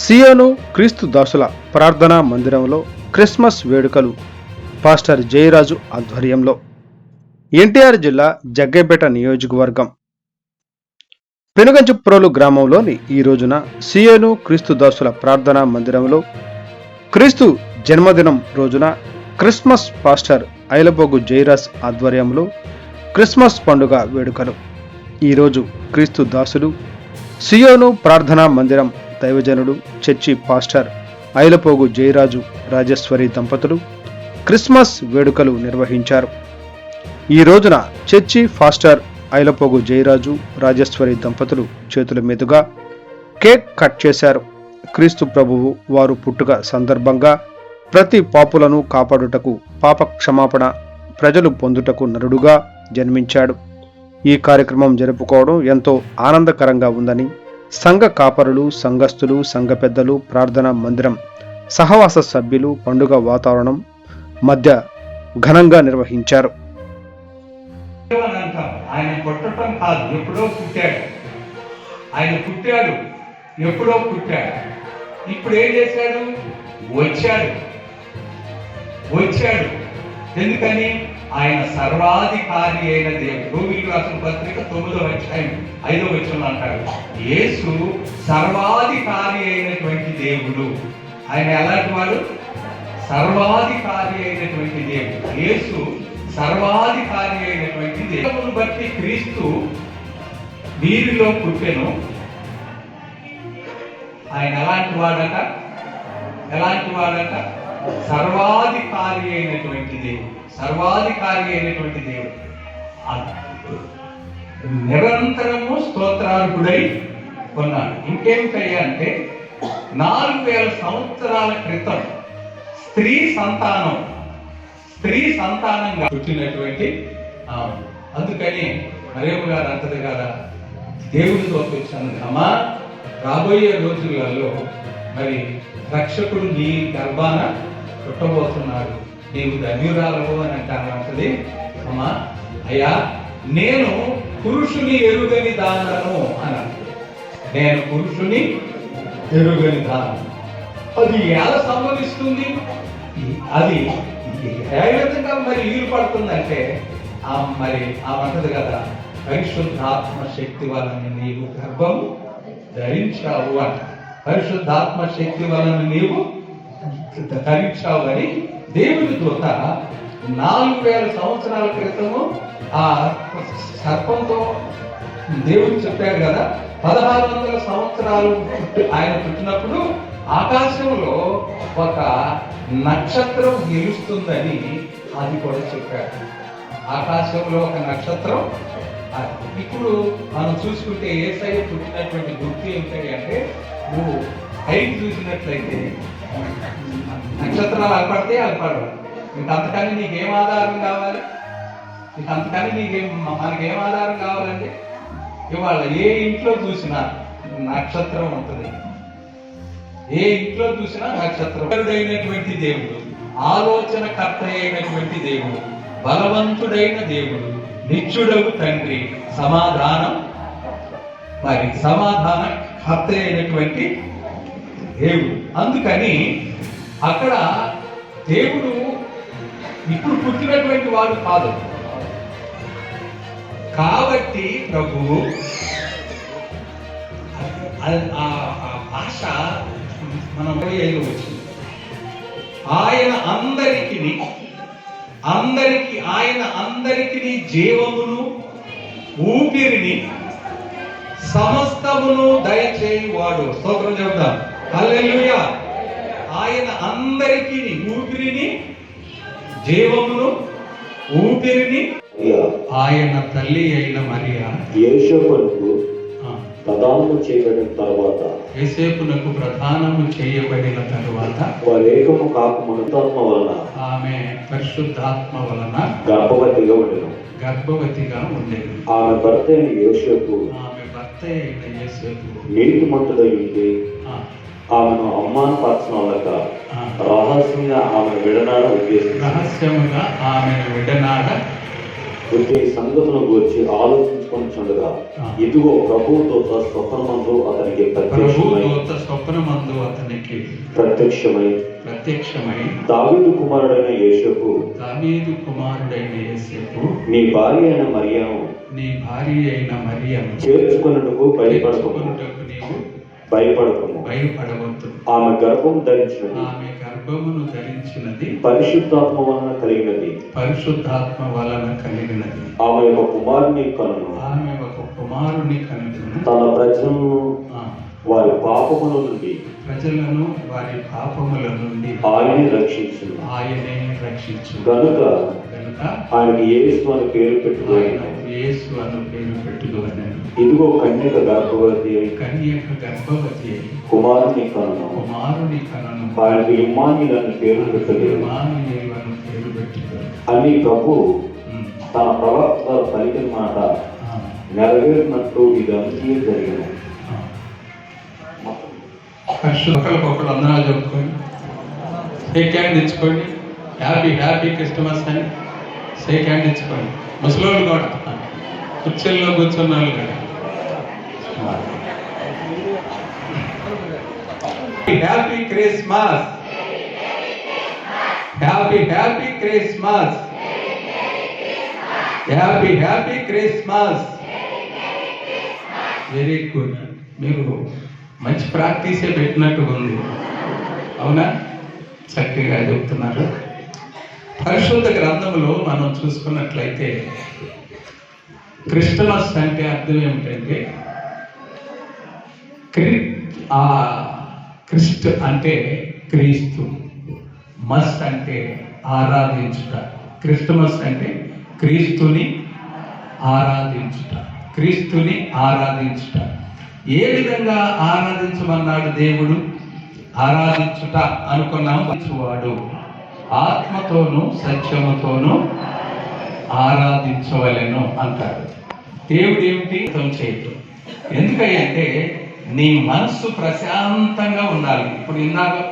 సియోను క్రీస్తు దాసుల ప్రార్థనా మందిరంలో క్రిస్మస్ వేడుకలు పాస్టర్ జయరాజు ఆధ్వర్యంలో. ఎన్టీఆర్ జిల్లా జగ్గైపేట నియోజకవర్గం పెనుగంచిప్రోలు గ్రామంలోని ఈ రోజున సియోను క్రీస్తు దాసుల ప్రార్థనా మందిరంలో క్రీస్తు జన్మదినం రోజున క్రిస్మస్ పాస్టర్ ఐలబోగు జయరాజ్ ఆధ్వర్యంలో క్రిస్మస్ పండుగ వేడుకలు. ఈరోజు క్రీస్తు దాసులు సియోను ప్రార్థనా మందిరం దైవజనుడు చర్చి పాస్టర్ ఐలపోగు జయరాజు రాజేశ్వరి దంపతులు క్రిస్మస్ వేడుకలు నిర్వహించారు. ఈ రోజున చర్చి పాస్టర్ ఐలపోగు జయరాజు రాజేశ్వరి దంపతులు చేతుల మీదుగా కేక్ కట్ చేశారు. క్రీస్తు ప్రభువు వారు పుట్టుక సందర్భంగా ప్రతి పాపులను కాపాడుటకు పాప క్షమాపణ ప్రజలు పొందుటకు నరుడుగా జన్మించాడు. ఈ కార్యక్రమం జరుపుకోవడం ఎంతో ఆనందకరంగా ఉందని సంఘ కాపరులు, సంఘస్థులు, సంఘ పెద్దలు, ప్రార్థనా మందిరం సహవాస సభ్యులు పండుగ వాతావరణం మధ్య ఘనంగా నిర్వహించారు. ఆయన పుట్టడం కాదు, ఎప్పుడో పుట్టాడు. ఆయన పుట్టాడు, ఎప్పుడో పుట్టాడు. ఇప్పుడు ఏం చేశాడు? వచ్చాడు. ఎందుకని? ఆయన సర్వాధికారి అయిన దేవుడు. రోమిలకు రాసిన పత్రిక 9వ అధ్యాయం 5వ వచనంలో అంటాడు, యేసు సర్వాధికారి అయినటువంటి దేవుడు. ఆయన ఎలాంటి వాడు? సర్వాధికారి అయినటువంటి దేవుడు. యేసు సర్వాధికారి అయినటువంటి దేవుని బట్టి క్రీస్తు వీరిలో పుట్టెను. ఆయన ఎలాంటి వాడట? సర్వాధికారి అయినటువంటి దేవుడు. సర్వాధికారి అయినటువంటి దేవుడు నిరంతరము స్తోత్రార్హుడై ఉన్నాడు. ఇంకేమిటయ్యా అంటే 4000 సంవత్సరాల క్రితం స్త్రీ సంతానంగా పుట్టినటువంటి అందుకని మరియమ్మ గారు అంటది కదా, దేవుడితో వచ్చాను అమ్మా, రాబోయే రోజులలో మరి రక్షకుడు నీ గర్భాన పుట్టబోతున్నాడు, నీవు ధన్యురాలవు అని అంటది. అమ్మా, అయ్యా నేను పురుషుని ఎరుగని దానను అన్నాడు. నేను పురుషుని ఎరుగని దానను. అది ఎలా సంభవిస్తుంది? అది ఏ విధంగా మరి వీలు పడుతుందంటే మరి అంటది కదా, పరిశుద్ధాత్మ శక్తి వలన నీవు గర్భము ధరించావు అంట. పరిశుద్ధాత్మ శక్తి వలన నీవు ధరించావు అని దేవుని దూత 4000 సంవత్సరాల క్రితము ఆ సర్పంతో దేవుడు చెప్పాడు కదా. 1600 సంవత్సరాలు ఆయన పుట్టినప్పుడు ఆకాశంలో ఒక నక్షత్రం నిలుస్తుందని అది కూడా చెప్పాడు. ఆకాశంలో ఒక నక్షత్రం. ఇప్పుడు మనం చూసుకుంటే యేసయ్య పుట్టినటువంటి గుర్తు ఏమిటి అంటే, నువ్వు హైట్ చూసినట్లయితే నక్షత్రాలు అలపడితే అలపడవు. ఇంకంతకని నీకేం ఆధారం కావాలి? మనకేం ఆధారం కావాలంటే, ఇవాళ ఏ ఇంట్లో చూసినా నక్షత్రం ఉంటుంది. ఏ ఇంట్లో చూసినా నక్షత్రం. అయినటువంటి దేవుడు, ఆలోచనకర్త అయినటువంటి దేవుడు, బలవంతుడైన దేవుడు, నిత్యుడగు తండ్రి, సమాధాన కర్త అయినటువంటి దేవుడు. అందుకని అక్కడ దేవుడు ఇప్పుడు పుట్టినటువంటి వాడు కాదు. కాబట్టి ప్రభువు ఆ భాష మనం వచ్చింది. ఆయన అందరికీ జీవమును ఊపిరిని సమస్తమును దయచేయువాడు. స్తోత్రం చెప్తాం. హల్లెలూయా. ఆయన అందరికీ ఊపిరిని, జీవమును ఊపిరిని ఆయన తల్లి అయిన మరియా యేసేపునకు ప్రదానము చేయబడిన తర్వాత వారేకము కాక మనుతాత్మ వలన ఆమె పరిశుద్ధాత్మ వలన గర్భవతిగా ఉండేది. ఆమె భర్త అయిన యోసేపు నీతిమంతుడై ఉండి ఆమెను అవమానపరచనక రహస్యంగా ఆమెను విడనాడ వచ్చే సంగతులను గురించి ఆలోచించుకొనిచుండగా ఇదిగో ప్రభువుతో స్వప్నమందు అతనికి అతనికి ప్రత్యక్షమై దావీదు కుమారుడైన యేసేపు నీ భార్య అయిన మరియను చేర్చుకొనుటకు నీవు భయపడవద్దు. ఆమె గర్భమును ధరించినది పరిశుద్ధాత్మ వలన కలిగినది. ఆమె ఒక కుమారుని కనును. తన ప్రజలను వారి పాపముల నుండి ఆయనే రక్షించు. గనుక ఆయనకి యేసు అని పేరు పెట్టుదువనెను. ఇదిగో కన్యక గర్భవతి అయి కుమారుని కనును. ఆయనకు ఇమ్మానుయేలు అని పేరు పెట్టుదురు అని ప్రభు తన ప్రవక్త పలికిన మాట నెరవేరినట్టు ఇదంతా జరిగింది. ఒకళ్ళు అందరూ చెప్పుకోండి, షేక్ హ్యాండ్ ఇచ్చుకోండి. హ్యాపీ క్రిస్టమస్ అని షేక్ హ్యాండ్ ఇచ్చుకోండి. ముసలోళ్ళు కూడా, కుర్చీల్లో కూర్చున్న వాళ్ళు కూడా happy Christmas, happy Christmas, happy Christmas. Very good. మీరు మంచి ప్రాక్టీసే పెట్టినట్టుగా ఉంది, అవునా? చక్కగా చెప్తున్నారు. పరిశుద్ధ గ్రంథంలో మనం చూసుకున్నట్లయితే క్రిస్టమస్ అంటే అర్థం ఏమిటంటే క్రిస్ట్ అంటే క్రీస్తు, మస్ అంటే ఆరాధించుట. క్రిస్టమస్ అంటే క్రీస్తుని ఆరాధించుట. ఏ విధంగా ఆరాధించమన్నాడు దేవుడు? ఆరాధించుట అనుకున్నాం. వాడు ఆత్మతోనూ సత్యముతోనూ ఆరాధించవలెను అంటాడు. దేవుడు ఏమిటి చేయటం? ఎందుకంటే నీ మనస్సు ప్రశాంతంగా ఉండాలి. ఇప్పుడు ఇందాక